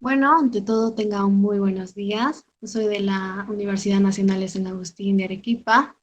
Bueno, ante todo, tengan muy buenos días. Soy de la Universidad Nacional de San Agustín de Arequipa,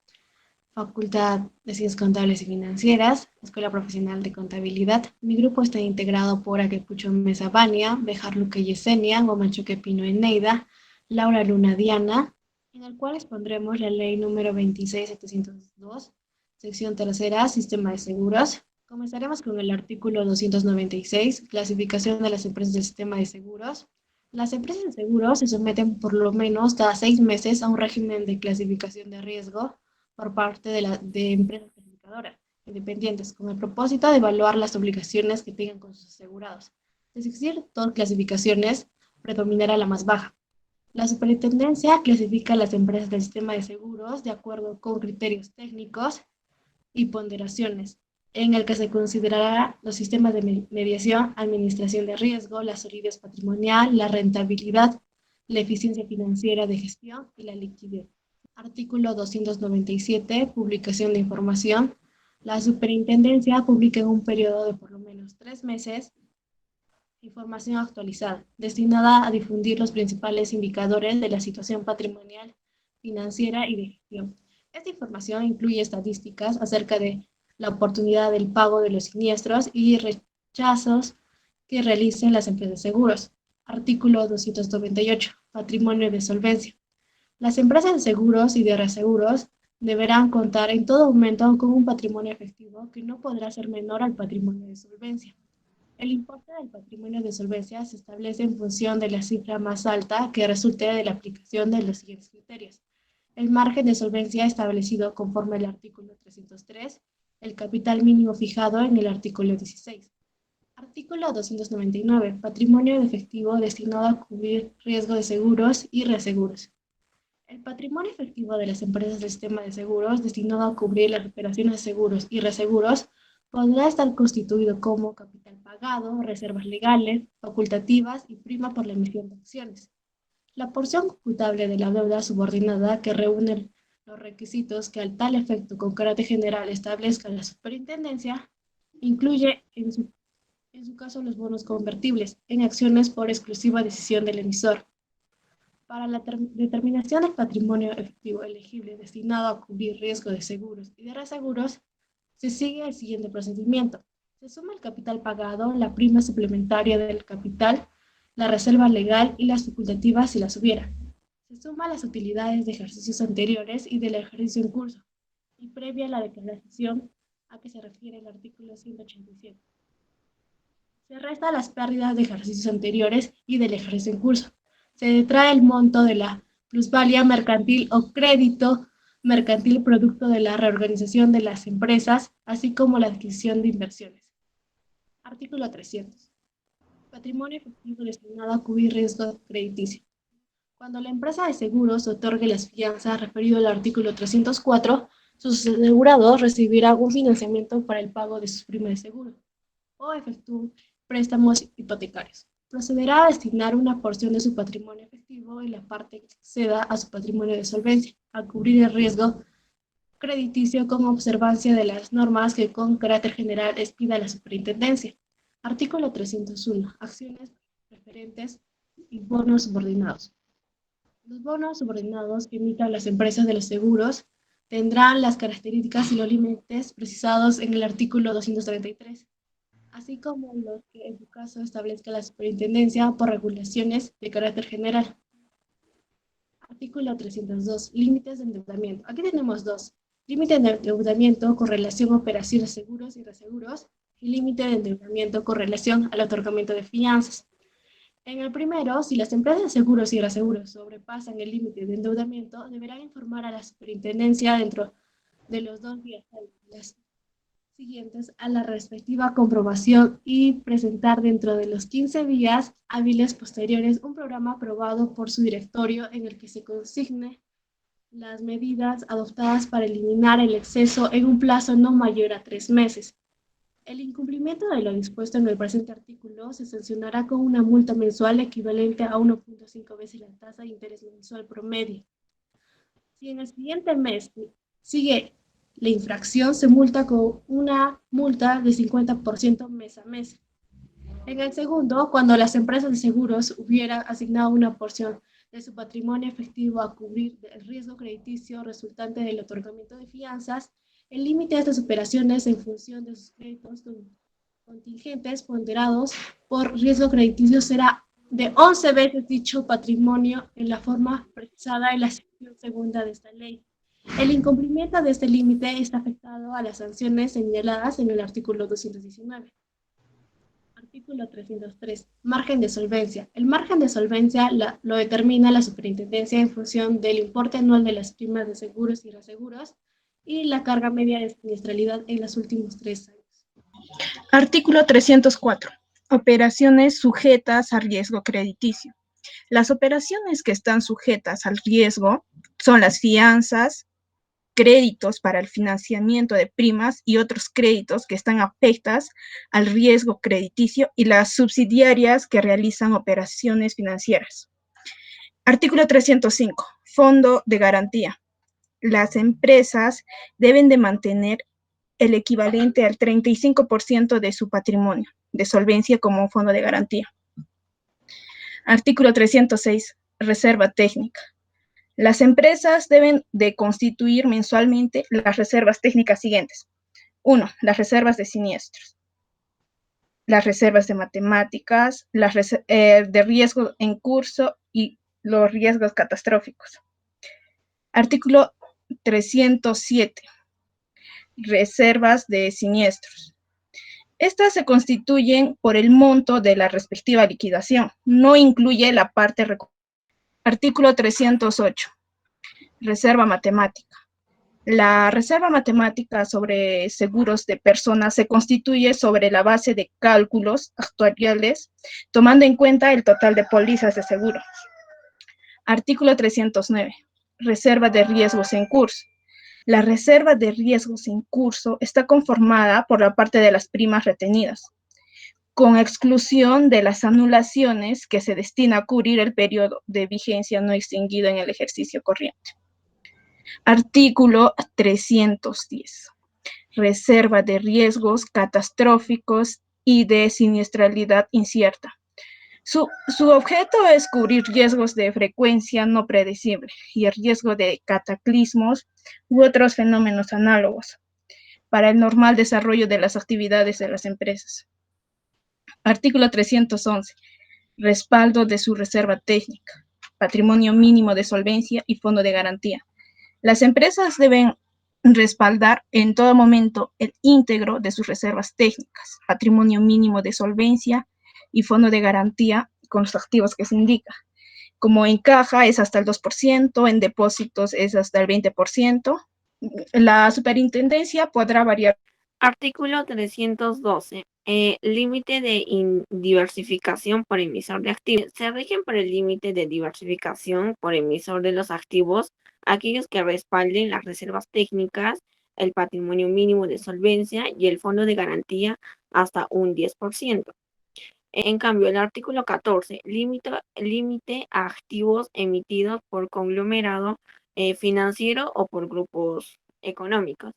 Facultad de Ciencias Contables y Financieras, Escuela Profesional de Contabilidad. Mi grupo está integrado por Akepucho Mesa Vania, Bejar Luque Yesenia, Guamachuque Pino Eneida, Laura Luna Diana, en el cual expondremos la ley número 26702, sección tercera, Sistema de Seguros. Comenzaremos con el artículo 296, clasificación de las empresas del sistema de seguros. Las empresas de seguros se someten por lo menos cada 6 meses a un régimen de clasificación de riesgo por parte de empresas calificadoras independientes con el propósito de evaluar las obligaciones que tengan con sus asegurados. Es decir, todas clasificaciones predominará la más baja. La superintendencia clasifica las empresas del sistema de seguros de acuerdo con criterios técnicos y ponderaciones, en el que se considerará los sistemas de mediación, administración de riesgo, la solidez patrimonial, la rentabilidad, la eficiencia financiera de gestión y la liquidez. Artículo 297. Publicación de información. La superintendencia publica en un periodo de por lo menos 3 meses información actualizada, destinada a difundir los principales indicadores de la situación patrimonial, financiera y de gestión. Esta información incluye estadísticas acerca de la oportunidad del pago de los siniestros y rechazos que realicen las empresas de seguros. Artículo 298. Patrimonio de solvencia. Las empresas de seguros y de reaseguros deberán contar en todo momento con un patrimonio efectivo que no podrá ser menor al patrimonio de solvencia. El importe del patrimonio de solvencia se establece en función de la cifra más alta que resulte de la aplicación de los siguientes criterios. El margen de solvencia establecido conforme al artículo 303, el capital mínimo fijado en el artículo 16. Artículo 299. Patrimonio de efectivo destinado a cubrir riesgo de seguros y reaseguros. El patrimonio efectivo de las empresas del sistema de seguros destinado a cubrir las operaciones de seguros y reaseguros podrá estar constituido como capital pagado, reservas legales, facultativas y prima por la emisión de acciones. La porción computable de la deuda subordinada que reúne los requisitos que al tal efecto con carácter general establezca la superintendencia incluye en su caso los bonos convertibles en acciones por exclusiva decisión del emisor. Para la determinación del patrimonio efectivo elegible destinado a cubrir riesgo de seguros y de reaseguros, se sigue el siguiente procedimiento. Se suma el capital pagado, la prima suplementaria del capital, la reserva legal y las facultativas si las hubiera. Se suma las utilidades de ejercicios anteriores y del ejercicio en curso, y previa a la declaración a que se refiere el artículo 187. Se resta las pérdidas de ejercicios anteriores y del ejercicio en curso. Se detrae el monto de la plusvalía mercantil o crédito mercantil producto de la reorganización de las empresas, así como la adquisición de inversiones. Artículo 300. Patrimonio efectivo destinado a cubrir riesgo crediticio. Cuando la empresa de seguros otorgue las fianzas referido al artículo 304, sus asegurados recibirán un financiamiento para el pago de sus primas de seguro o efectúe préstamos hipotecarios. Procederá a destinar una porción de su patrimonio efectivo y la parte que exceda a su patrimonio de solvencia, a cubrir el riesgo crediticio con observancia de las normas que con carácter general expida la superintendencia. Artículo 301. Acciones preferentes y bonos subordinados. Los bonos subordinados que emitan las empresas de los seguros tendrán las características y los límites precisados en el artículo 233, así como los que en su caso establezca la superintendencia por regulaciones de carácter general. Artículo 302. Límites de endeudamiento. Aquí tenemos dos. Límite de endeudamiento con relación a operaciones seguros y reaseguros y límite de endeudamiento con relación al otorgamiento de fianzas. En el primero, si las empresas de seguros y reaseguros sobrepasan el límite de endeudamiento, deberán informar a la superintendencia dentro de los 2 días hábiles siguientes a la respectiva comprobación y presentar dentro de los 15 días hábiles posteriores un programa aprobado por su directorio en el que se consigne las medidas adoptadas para eliminar el exceso en un plazo no mayor a 3 meses. El incumplimiento de lo dispuesto en el presente artículo se sancionará con una multa mensual equivalente a 1.5 veces la tasa de interés mensual promedio. Si en el siguiente mes sigue la infracción, se multa con una multa de 50% mes a mes. En el segundo, cuando las empresas de seguros hubieran asignado una porción de su patrimonio efectivo a cubrir el riesgo crediticio resultante del otorgamiento de fianzas, el límite de estas operaciones en función de sus créditos contingentes ponderados por riesgo crediticio será de 11 veces dicho patrimonio en la forma precisada en la sección segunda de esta ley. El incumplimiento de este límite está afectado a las sanciones señaladas en el artículo 219. Artículo 303. Margen de solvencia. El margen de solvencia lo determina la superintendencia en función del importe anual de las primas de seguros y reaseguros y la carga media de siniestralidad en los últimos 3 años. Artículo 304. Operaciones sujetas a riesgo crediticio. Las operaciones que están sujetas al riesgo son las fianzas, créditos para el financiamiento de primas y otros créditos que están afectas al riesgo crediticio y las subsidiarias que realizan operaciones financieras. Artículo 305. Fondo de garantía. Las empresas deben de mantener el equivalente al 35% de su patrimonio de solvencia como fondo de garantía. Artículo 306. Reserva técnica. Las empresas deben de constituir mensualmente las reservas técnicas siguientes. 1. Las reservas de siniestros, las reservas de matemáticas, de riesgo en curso y los riesgos catastróficos. Artículo 307. Reservas de siniestros. Estas se constituyen por el monto de la respectiva liquidación. No incluye la parte. Artículo 308. Reserva matemática. La reserva matemática sobre seguros de personas se constituye sobre la base de cálculos actuariales, tomando en cuenta el total de pólizas de seguro. Artículo 309. Reserva de riesgos en curso. La reserva de riesgos en curso está conformada por la parte de las primas retenidas, con exclusión de las anulaciones que se destina a cubrir el periodo de vigencia no extinguido en el ejercicio corriente. Artículo 310. Reserva de riesgos catastróficos y de siniestralidad incierta. Su objeto es cubrir riesgos de frecuencia no predecible y el riesgo de cataclismos u otros fenómenos análogos para el normal desarrollo de las actividades de las empresas. Artículo 311. Respaldo de su reserva técnica, patrimonio mínimo de solvencia y fondo de garantía. Las empresas deben respaldar en todo momento el íntegro de sus reservas técnicas, patrimonio mínimo de solvencia y fondo de garantía con los activos que se indica. Como en caja es hasta el 2%, en depósitos es hasta el 20%. La superintendencia podrá variar. Artículo 312. Límite de diversificación por emisor de activos. Se rigen por el límite de diversificación por emisor de los activos aquellos que respalden las reservas técnicas, el patrimonio mínimo de solvencia y el fondo de garantía hasta un 10%. En cambio, el artículo 14, límite a activos emitidos por conglomerado financiero o por grupos económicos.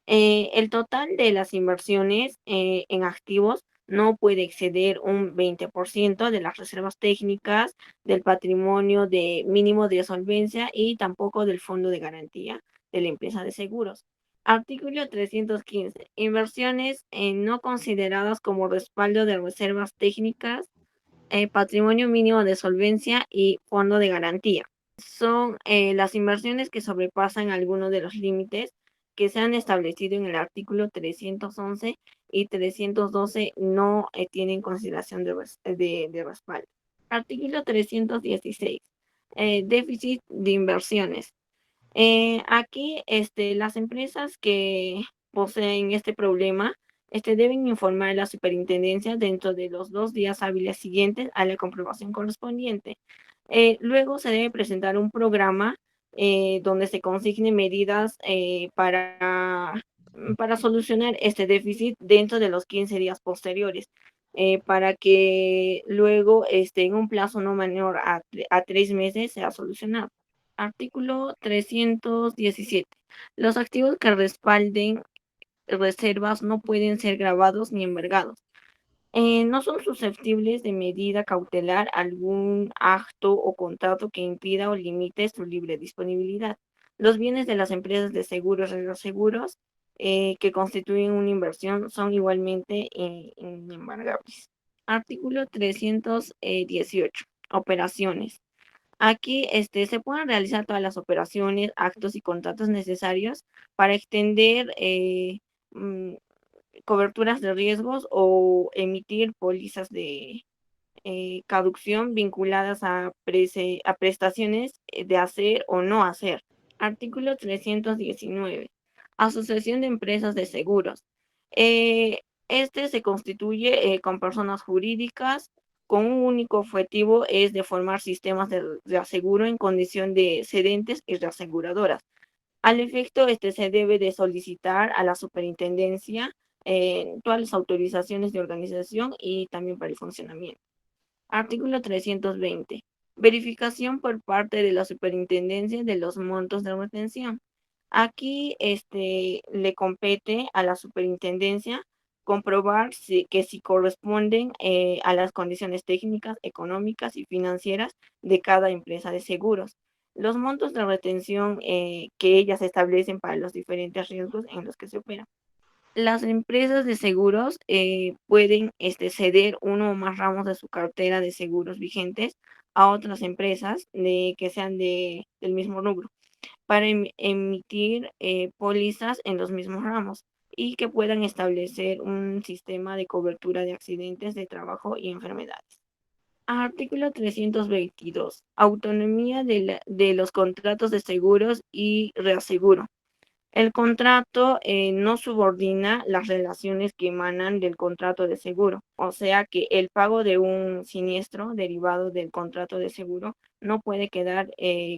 El total de las inversiones en activos no puede exceder un 20% de las reservas técnicas, del patrimonio mínimo de solvencia y tampoco del fondo de garantía de la empresa de seguros. Artículo 315. Inversiones no consideradas como respaldo de reservas técnicas, patrimonio mínimo de solvencia y fondo de garantía. Son las inversiones que sobrepasan algunos de los límites que se han establecido en el artículo 311 y 312 no tienen consideración de respaldo. Artículo 316. Déficit de inversiones. Aquí las empresas que poseen este problema deben informar a la superintendencia dentro de los 2 días hábiles siguientes a la comprobación correspondiente. Luego se debe presentar un programa donde se consignen medidas para solucionar este déficit dentro de los 15 días posteriores, para que luego en un plazo no menor a 3 meses sea solucionado. Artículo 317. Los activos que respalden reservas no pueden ser grabados ni embargados. no son susceptibles de medida cautelar algún acto o contrato que impida o limite su libre disponibilidad. Los bienes de las empresas de seguros y reaseguros que constituyen una inversión son igualmente inembargables. Artículo 318. Operaciones. Aquí se pueden realizar todas las operaciones, actos y contratos necesarios para extender mm, coberturas de riesgos o emitir pólizas de caducción vinculadas a prestaciones de hacer o no hacer. Artículo 319. Asociación de empresas de seguros. Eh, se constituye con personas jurídicas con un único objetivo, es de formar sistemas de reaseguro en condición de cedentes y reaseguradoras. Al efecto, se debe de solicitar a la superintendencia todas las autorizaciones de organización y también para el funcionamiento. Artículo 320. Verificación por parte de la superintendencia de los montos de retención. Aquí le compete a la superintendencia comprobar que si corresponden a las condiciones técnicas, económicas y financieras de cada empresa de seguros. Los montos de retención que ellas establecen para los diferentes riesgos en los que se opera. Las empresas de seguros pueden ceder uno o más ramos de su cartera de seguros vigentes a otras empresas que sean del mismo rubro para emitir pólizas en los mismos ramos y que puedan establecer un sistema de cobertura de accidentes de trabajo y enfermedades. Artículo 322. Autonomía de los contratos de seguros y reaseguro. El contrato no subordina las relaciones que emanan del contrato de seguro, o sea que el pago de un siniestro derivado del contrato de seguro no puede quedar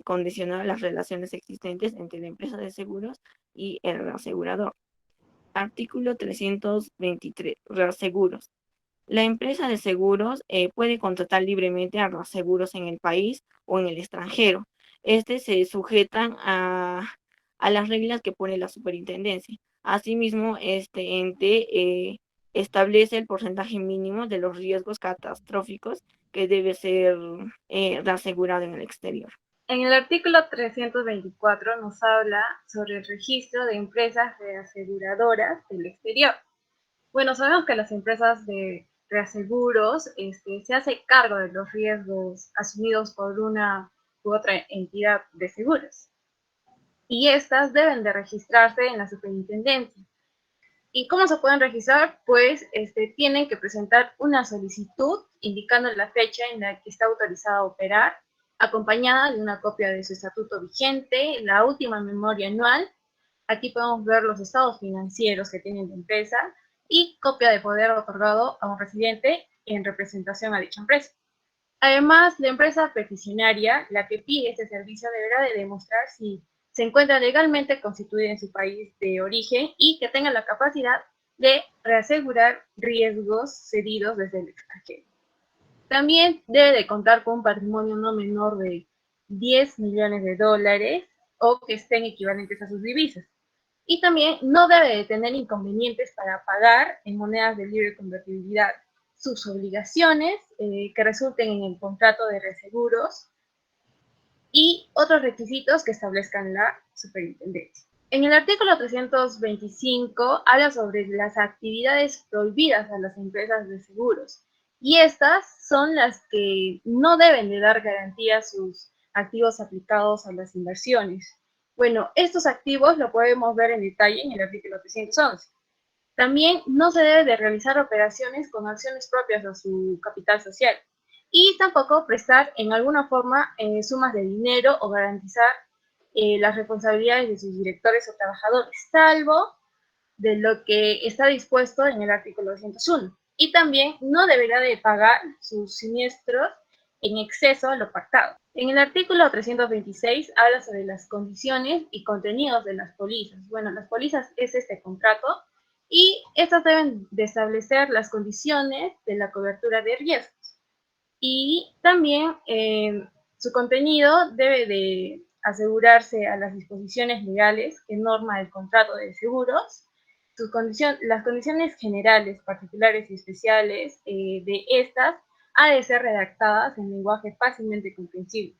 condicionado a las relaciones existentes entre la empresa de seguros y el reasegurador. Artículo 323. Reaseguros. La empresa de seguros puede contratar libremente a reaseguros en el país o en el extranjero. Se sujetan a las reglas que pone la superintendencia. Asimismo, este ente establece el porcentaje mínimo de los riesgos catastróficos que debe ser reasegurado en el exterior. En el artículo 324 nos habla sobre el registro de empresas reaseguradoras del exterior. Bueno, sabemos que las empresas de reaseguros se hace cargo de los riesgos asumidos por una u otra entidad de seguros. Y estas deben de registrarse en la superintendencia. ¿Y cómo se pueden registrar? Pues tienen que presentar una solicitud indicando la fecha en la que está autorizada a operar, acompañada de una copia de su estatuto vigente, la última memoria anual. Aquí podemos ver los estados financieros que tiene la empresa y copia de poder otorgado a un residente en representación a dicha empresa. Además, la empresa peticionaria, la que pide este servicio, deberá de demostrar si se encuentra legalmente constituida en su país de origen y que tenga la capacidad de reasegurar riesgos cedidos desde el extranjero. También debe de contar con un patrimonio no menor de 10 millones de dólares o que estén equivalentes a sus divisas. Y también no debe de tener inconvenientes para pagar en monedas de libre convertibilidad sus obligaciones que resulten en el contrato de reaseguros y otros requisitos que establezcan la superintendencia. En el artículo 325 habla sobre las actividades prohibidas a las empresas de seguros y estas son las que no deben de dar garantía a sus activos aplicados a las inversiones. Bueno, estos activos lo podemos ver en detalle en el artículo 311. También no se debe de realizar operaciones con acciones propias a su capital social y tampoco prestar en alguna forma sumas de dinero o garantizar las responsabilidades de sus directores o trabajadores, salvo de lo que está dispuesto en el artículo 201. Y también no deberá de pagar sus siniestros en exceso a lo pactado. En el artículo 326 habla sobre las condiciones y contenidos de las pólizas. Bueno, las pólizas es este contrato y estas deben de establecer las condiciones de la cobertura de riesgos. Y también su contenido debe de asegurarse a las disposiciones legales que norma el contrato de seguros, las condiciones generales, particulares y especiales de estas ha de ser redactadas en lenguaje fácilmente comprensible.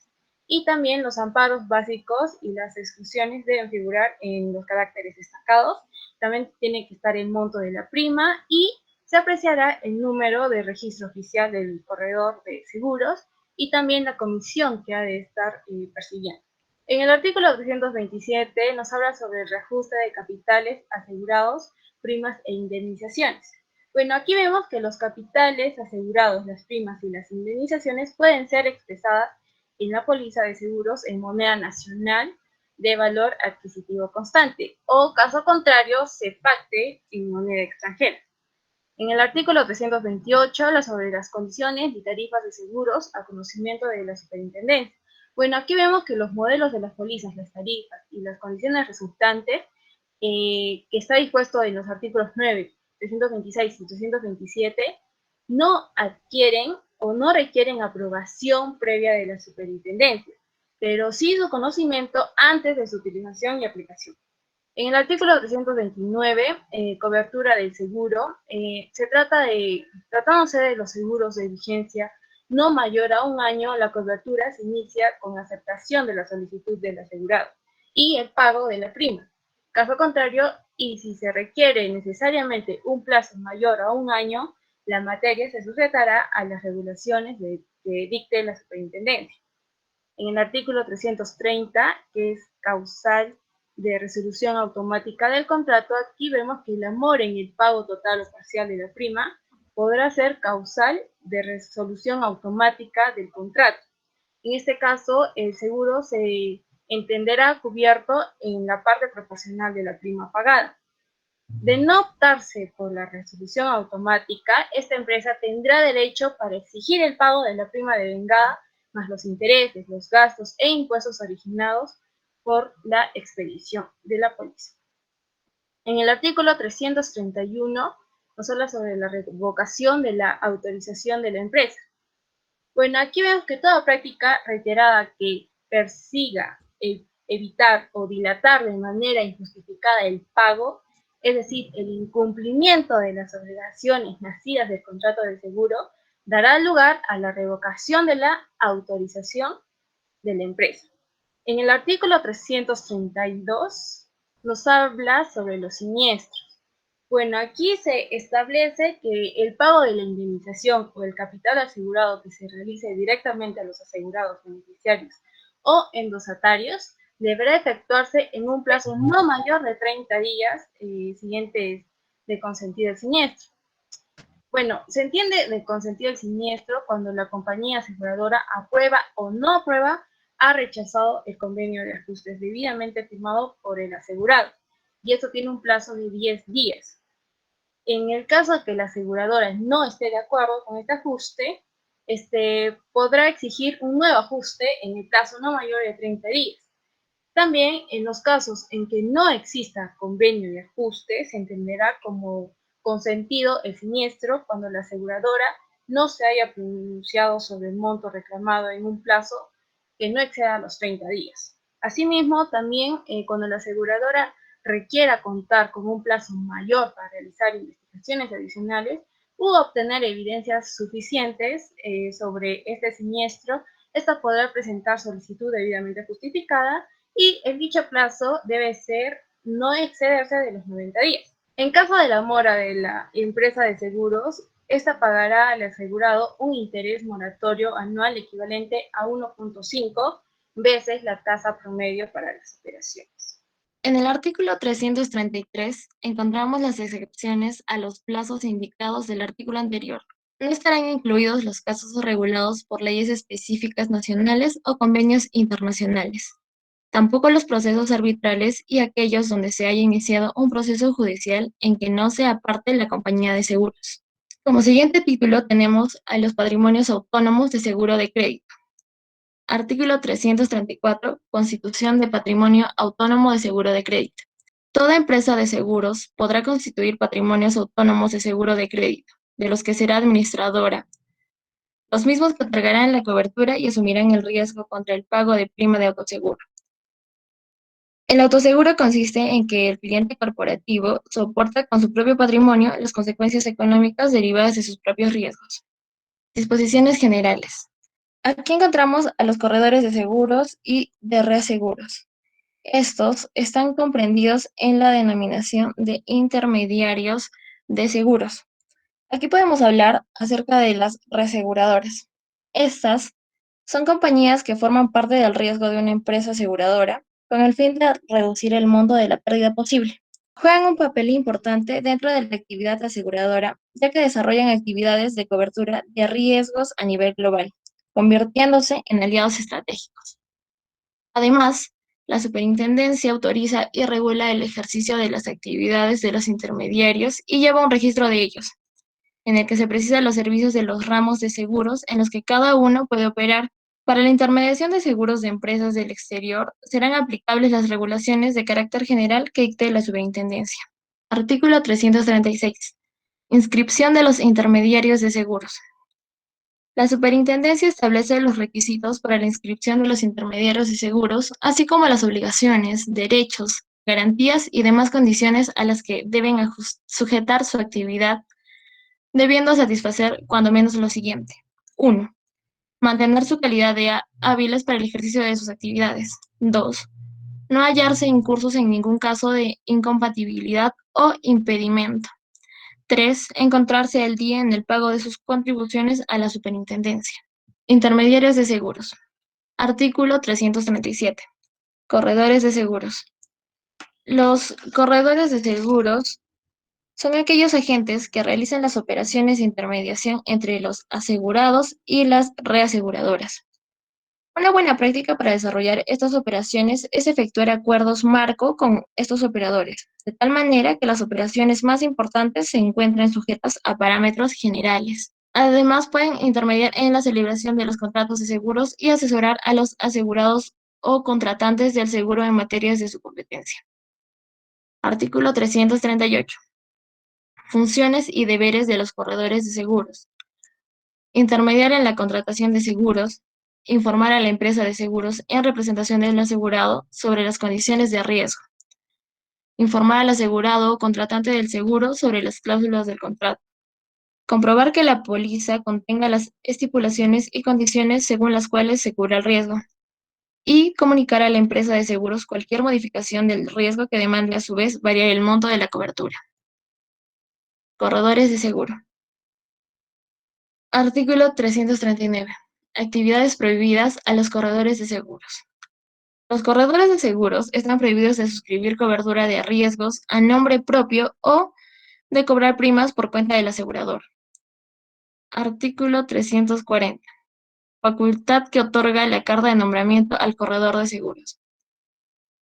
Y también los amparos básicos y las exclusiones deben figurar en los caracteres destacados. También tiene que estar el monto de la prima y se apreciará el número de registro oficial del corredor de seguros y también la comisión que ha de estar percibiendo. En el artículo 327 nos habla sobre el reajuste de capitales asegurados, primas e indemnizaciones. Bueno, aquí vemos que los capitales asegurados, las primas y las indemnizaciones pueden ser expresadas en la póliza de seguros en moneda nacional de valor adquisitivo constante, o caso contrario, se pacte en moneda extranjera. En el artículo 328 habla sobre las condiciones y tarifas de seguros a conocimiento de la superintendencia. Bueno, aquí vemos que los modelos de las pólizas, las tarifas y las condiciones resultantes, que está dispuesto en los artículos 9, 326 y 327, no adquieren o no requieren aprobación previa de la superintendencia, pero sí su conocimiento antes de su utilización y aplicación. En el artículo 329, cobertura del seguro, tratándose de los seguros de vigencia no mayor a un año, la cobertura se inicia con aceptación de la solicitud del asegurado y el pago de la prima. Caso contrario, y si se requiere necesariamente un plazo mayor a un año, la materia se sujetará a las regulaciones que dicte la superintendencia. En el artículo 330, que es causal de resolución automática del contrato, aquí vemos que la mora en el pago total o parcial de la prima podrá ser causal de resolución automática del contrato. En este caso, el seguro se entenderá cubierto en la parte proporcional de la prima pagada. De no optarse por la resolución automática, esta empresa tendrá derecho para exigir el pago de la prima devengada, más los intereses, los gastos e impuestos originados por la expedición de la póliza. En el artículo 331 nos habla sobre la revocación de la autorización de la empresa. Bueno, aquí vemos que toda práctica reiterada que persiga evitar o dilatar de manera injustificada el pago, es decir, el incumplimiento de las obligaciones nacidas del contrato de seguro, dará lugar a la revocación de la autorización de la empresa. En el artículo 332 nos habla sobre los siniestros. Bueno, aquí se establece que el pago de la indemnización o el capital asegurado que se realice directamente a los asegurados beneficiarios o endosatarios deberá efectuarse en un plazo no mayor de 30 días siguientes de consentido el siniestro. Bueno, se entiende de consentido el siniestro cuando la compañía aseguradora aprueba o no aprueba, ha rechazado el convenio de ajustes debidamente firmado por el asegurado, y esto tiene un plazo de 10 días. En el caso de que la aseguradora no esté de acuerdo con este ajuste, podrá exigir un nuevo ajuste en el plazo no mayor de 30 días. También, en los casos en que no exista convenio de ajuste, se entenderá como consentido el siniestro cuando la aseguradora no se haya pronunciado sobre el monto reclamado en un plazo que no exceda los 30 días. Asimismo, también cuando la aseguradora requiera contar con un plazo mayor para realizar investigaciones adicionales u obtener evidencias suficientes sobre este siniestro, esta podrá presentar solicitud debidamente justificada y el dicho plazo debe no excederse de los 90 días. En caso de la mora de la empresa de seguros, esta pagará al asegurado un interés moratorio anual equivalente a 1.5 veces la tasa promedio para las operaciones. En el artículo 333 encontramos las excepciones a los plazos indicados del artículo anterior. No estarán incluidos los casos regulados por leyes específicas nacionales o convenios internacionales. Tampoco los procesos arbitrales y aquellos donde se haya iniciado un proceso judicial en que no sea parte la compañía de seguros. Como siguiente título tenemos a los patrimonios autónomos de seguro de crédito. Artículo 334, Constitución de Patrimonio Autónomo de Seguro de Crédito. Toda empresa de seguros podrá constituir patrimonios autónomos de seguro de crédito, de los que será administradora, los mismos que otorgarán la cobertura y asumirán el riesgo contra el pago de prima de autoseguro. El autoseguro consiste en que el cliente corporativo soporta con su propio patrimonio las consecuencias económicas derivadas de sus propios riesgos. Disposiciones generales. Aquí encontramos a los corredores de seguros y de reaseguros. Estos están comprendidos en la denominación de intermediarios de seguros. Aquí podemos hablar acerca de las reaseguradoras. Estas son compañías que forman parte del riesgo de una empresa aseguradora con el fin de reducir el monto de la pérdida posible. Juegan un papel importante dentro de la actividad aseguradora, ya que desarrollan actividades de cobertura de riesgos a nivel global, convirtiéndose en aliados estratégicos. Además, la superintendencia autoriza y regula el ejercicio de las actividades de los intermediarios y lleva un registro de ellos, en el que se precisan los servicios de los ramos de seguros en los que cada uno puede operar. Para la intermediación de seguros de empresas del exterior, serán aplicables las regulaciones de carácter general que dicte la superintendencia. Artículo 336. Inscripción de los intermediarios de seguros. La superintendencia establece los requisitos para la inscripción de los intermediarios de seguros, así como las obligaciones, derechos, garantías y demás condiciones a las que deben sujetar su actividad, debiendo satisfacer cuando menos lo siguiente. 1. Mantener su calidad de hábiles para el ejercicio de sus actividades. 2. No hallarse incursos en ningún caso de incompatibilidad o impedimento. 3. Encontrarse al día en el pago de sus contribuciones a la superintendencia. Intermediarios de seguros. Artículo 337. Corredores de seguros. Los corredores de seguros son aquellos agentes que realizan las operaciones de intermediación entre los asegurados y las reaseguradoras. Una buena práctica para desarrollar estas operaciones es efectuar acuerdos marco con estos operadores, de tal manera que las operaciones más importantes se encuentren sujetas a parámetros generales. Además, pueden intermediar en la celebración de los contratos de seguros y asesorar a los asegurados o contratantes del seguro en materias de su competencia. Artículo 338. Funciones y deberes de los corredores de seguros. Intermediar en la contratación de seguros, informar a la empresa de seguros en representación del asegurado sobre las condiciones de riesgo, informar al asegurado o contratante del seguro sobre las cláusulas del contrato, comprobar que la póliza contenga las estipulaciones y condiciones según las cuales se cubra el riesgo, y comunicar a la empresa de seguros cualquier modificación del riesgo que demande a su vez variar el monto de la cobertura. Corredores de seguro. Artículo 339. Actividades prohibidas a los corredores de seguros. Los corredores de seguros están prohibidos de suscribir cobertura de riesgos a nombre propio o de cobrar primas por cuenta del asegurador. Artículo 340. Facultad que otorga la carta de nombramiento al corredor de seguros.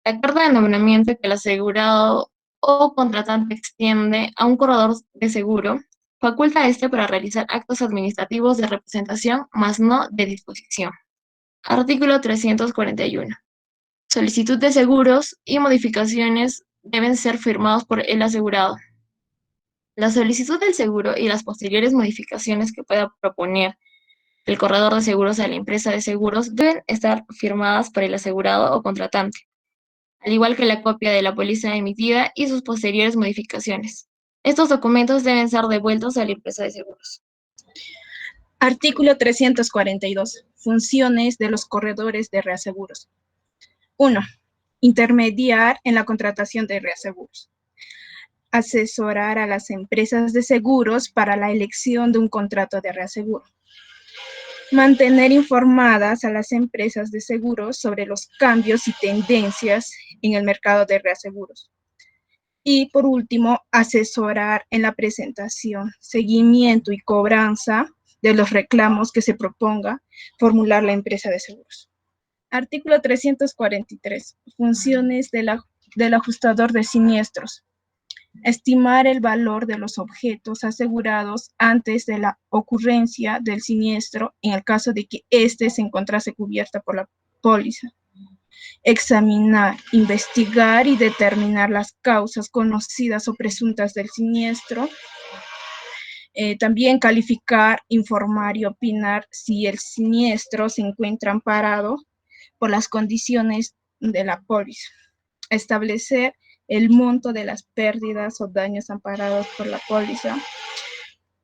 La carta de nombramiento que el asegurado o contratante extiende a un corredor de seguro faculta a este para realizar actos administrativos de representación, mas no de disposición. Artículo 341. Solicitud de seguros y modificaciones deben ser firmados por el asegurado. La solicitud del seguro y las posteriores modificaciones que pueda proponer el corredor de seguros a la empresa de seguros deben estar firmadas por el asegurado o contratante, al igual que la copia de la póliza emitida y sus posteriores modificaciones. Estos documentos deben ser devueltos a la empresa de seguros. Artículo 342. Funciones de los corredores de reaseguros. 1. Intermediar en la contratación de reaseguros. Asesorar a las empresas de seguros para la elección de un contrato de reaseguro. Mantener informadas a las empresas de seguros sobre los cambios y tendencias en el mercado de reaseguros. Y por último, asesorar en la presentación, seguimiento y cobranza de los reclamos que se proponga formular la empresa de seguros. Artículo 343. Funciones del ajustador de siniestros. Estimar el valor de los objetos asegurados antes de la ocurrencia del siniestro en el caso de que éste se encontrase cubierta por la póliza. Examinar, investigar y determinar las causas conocidas o presuntas del siniestro. También calificar, informar y opinar si el siniestro se encuentra amparado por las condiciones de la póliza. establecer el monto de las pérdidas o daños amparados por la póliza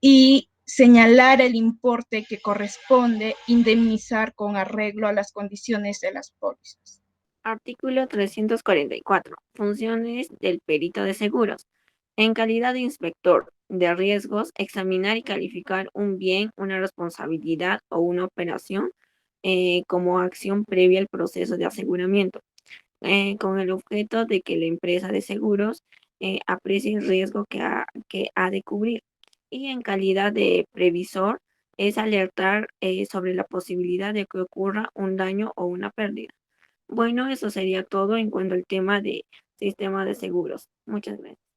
y señalar el importe que corresponde indemnizar con arreglo a las condiciones de las pólizas. Artículo 344. Funciones del perito de seguros. En calidad de inspector de riesgos, examinar y calificar un bien, una responsabilidad o una operación como acción previa al proceso de aseguramiento, con el objeto de que la empresa de seguros aprecie el riesgo que ha de cubrir. Y en calidad de previsor, es alertar sobre la posibilidad de que ocurra un daño o una pérdida. Bueno, eso sería todo en cuanto al tema de sistema de seguros. Muchas gracias.